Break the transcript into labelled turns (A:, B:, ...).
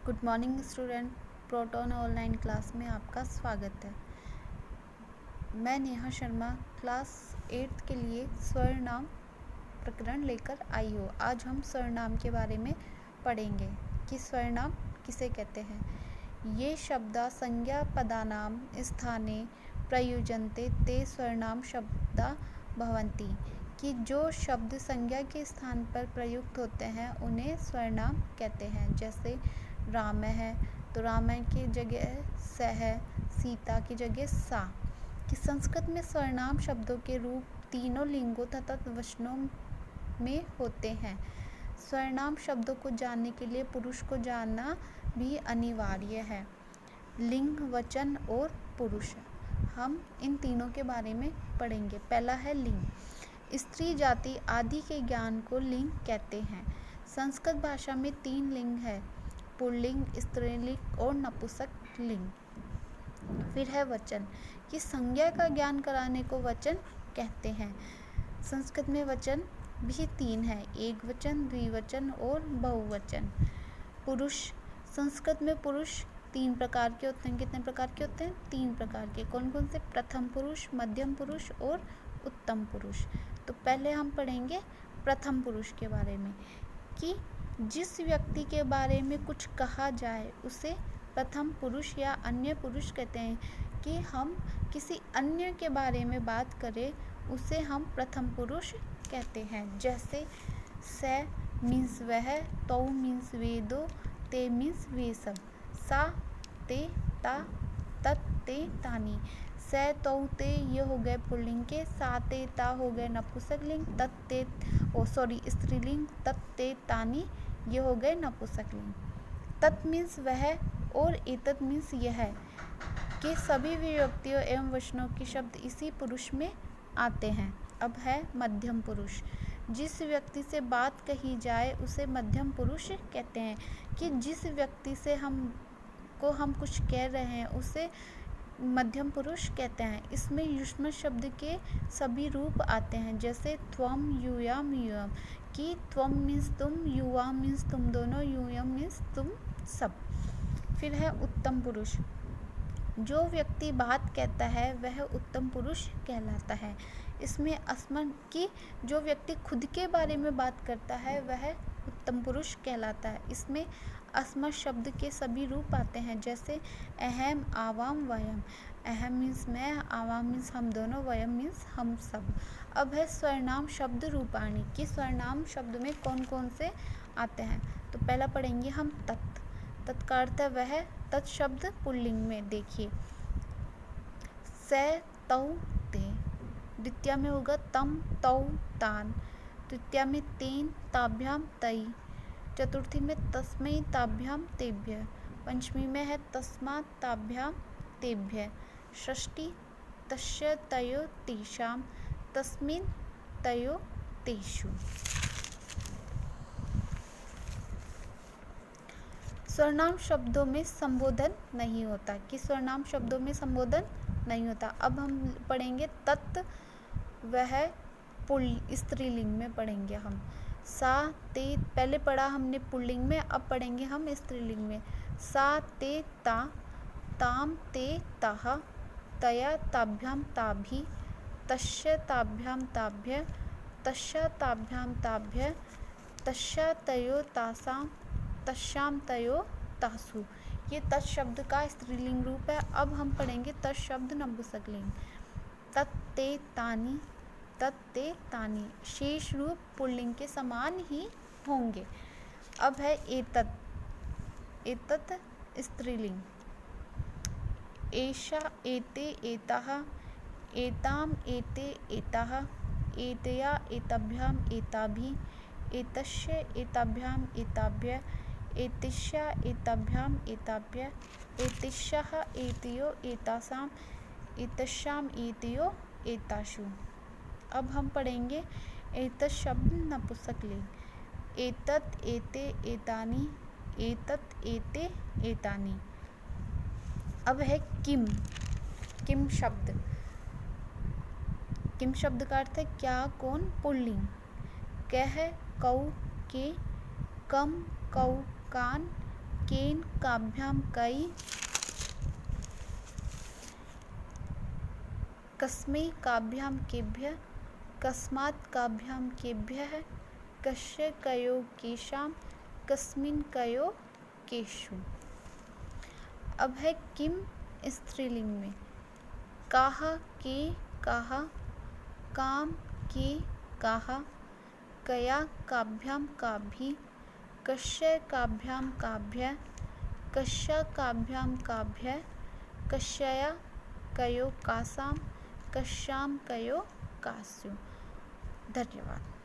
A: Good morning student. Proton online class में आपका स्वागत है। मैं नेहा शर्मा क्लास 8 के लिए सर्वनाम प्रकरण लेकर आई हूँ। आज हम सर्वनाम के बारे में पढ़ेंगे कि सर्वनाम किसे कहते हैं। ये शब्दा संज्ञा पदानाम स्थाने प्रयुज्यन्ते ते सर्वनाम शब्दा भवन्ति, कि जो शब्द संज्ञा के स्थान पर प्रयुक्त होते हैं उन्हें सर्वनाम कहते हैं। जैसे राम है तो राम की जगह स है, सीता की जगह सा। कि संस्कृत में सर्वनाम शब्दों के रूप तीनों लिंगों तथा वचनों में होते हैं। सर्वनाम शब्दों को जानने के लिए पुरुष को जानना भी अनिवार्य है। लिंग, वचन और पुरुष, हम इन तीनों के बारे में पढ़ेंगे। पहला है लिंग। स्त्री जाति आदि के ज्ञान को लिंग कहते हैं। संस्कृत भाषा में 3 लिंग है, पुल्लिंग, स्त्रीलिंग और नपुंसक लिंग। फिर है वचन, कि संज्ञा का ज्ञान कराने को वचन कहते हैं। संस्कृत में वचन भी 3 है, एक वचन, द्विवचन और बहुवचन। पुरुष, संस्कृत में पुरुष 3 प्रकार के होते हैं। कितने प्रकार के होते हैं? 3 प्रकार के। कौन कौन से? प्रथम पुरुष, मध्यम पुरुष और उत्तम पुरुष। तो पहले हम पढ़ेंगे प्रथम पुरुष के बारे में, कि जिस व्यक्ति के बारे में कुछ कहा जाए उसे प्रथम पुरुष या अन्य पुरुष कहते हैं। कि हम किसी अन्य के बारे में बात करें उसे हम प्रथम पुरुष कहते हैं। जैसे स मीन्स वह, तौ मीन्स वे दो, ते मीन्स वे सब, सा, ते, ता, तत्, ते, तानी। स, तौ, ते ये हो गए पुल्लिंग के, सा, ते, ता हो गए नपुंसक लिंग, स्त्रीलिंग, तत्, ते, तानी ये हो गए नपुंसक लिंग। तत् मीन्स वह और एतत् मीन्स यह, कि सभी विभक्तियों एवं वचनों के शब्द इसी पुरुष में आते हैं। अब है मध्यम पुरुष। जिस व्यक्ति से बात कही जाए उसे मध्यम पुरुष कहते हैं। कि जिस व्यक्ति से हम कुछ कह रहे हैं उसे मध्यम पुरुष कहते हैं। इसमें युष्मत शब्द के सभी रूप आते हैं। जैसे त्वम, यूयम, यूयम। कि त्वम मीन्स तुम, युवा मीन्स तुम दोनों, यूयम मीन्स तुम सब। फिर है उत्तम पुरुष। जो व्यक्ति बात कहता है वह उत्तम पुरुष कहलाता है। इसमें अस्मन, की जो व्यक्ति खुद के बारे में बात करता है वह उत्तम पुरुष कहलाता है। इसमें अस्मत् शब्द के सभी रूप आते हैं। जैसे अहम, आवाम, वयम। अहम मीन्स मैं, आवाम मीन्स हम दोनों, वयम मीन्स हम सब। अब है सर्वनाम शब्द रूपाणी, कि सर्वनाम शब्द में कौन कौन से आते हैं। तो पहला पढ़ेंगे हम तत्। तत् का अर्थ है वह। तत् शब्द पुल्लिंग में देखिए, स, तौ, ते। द्वितीय में होगा तम, तौ, तान। तृतीया में तेन, ताभ्याम, तई। चतुर्थी में तस्मै, ताभ्याम, तेभ्य। पंचमी में है तस्मात्, ताभ्याम, तेभ्य। षष्ठी तस्य, तयो, तेषाम, तस्मिन्, तयो, तेषु। सर्वनाम शब्दों में संबोधन नहीं होता। कि सर्वनाम शब्दों में संबोधन नहीं होता। अब हम पढ़ेंगे तत्, वह स्त्रीलिंग में पढ़ेंगे हम। सा, ते, पहले पढ़ा हमने पुल्लिंग में, अब पढ़ेंगे हम स्त्रीलिंग में। सा, ते, ता, ताम, ते, ताहा, तया, ताभ्याम, ताभि, तस्य, ताभ्याम, ताभ्य, तस्या, ताभ्याम, ताभ्य, तस्या, तयो, तासाम, तस्याम, तयो, तासु। ये तत् शब्द का स्त्रीलिंग रूप है। अब हम पढ़ेंगे तत् शब्द नपुंसक लिंग। तत्, ते, तानी, तत्, ते, तानी। शेष रूप पुल्लिंग के समान ही होंगे। अब है एतत्। एतत् स्त्रीलिंग। एषा, एते, एताः, एताम, एते, एताः, एतया, एताभ्याम, एताभिः, एतस्य, एताभ्याम, एताभ्य, एतस्या, एताभ्याम, एताभ्य, एतस्याः, एतयो, एतासाम, एतस्याम, एतयो, एतासु। अब हम पढ़ेंगे एतत् शब्द नपुंसक लिंग। एतत्, एते, एतानि, एतत्, एते, एतानि। अब है किम। किम शब्द। किम शब्द का अर्थ है क्या, कौन, पुल्लिंग। कह, कौ, के, कम, कौ, कान, केन काभ्याम कई कस्मै काभ्याम केभ्यः कस्मात् काभ्याम केभ्यः कस्य कयो केषां कस्मिन् कयो केषु। अब है किम स्त्रीलिंग में। काह के काहा, काम के काहा, कया काभ्याम काभि, कस्य काभ्याम काभ्यः, कस्या काभ्याम काभ्यः, कस्या कयो कासां, कस्यां कयो कास्यु। धन्यवाद।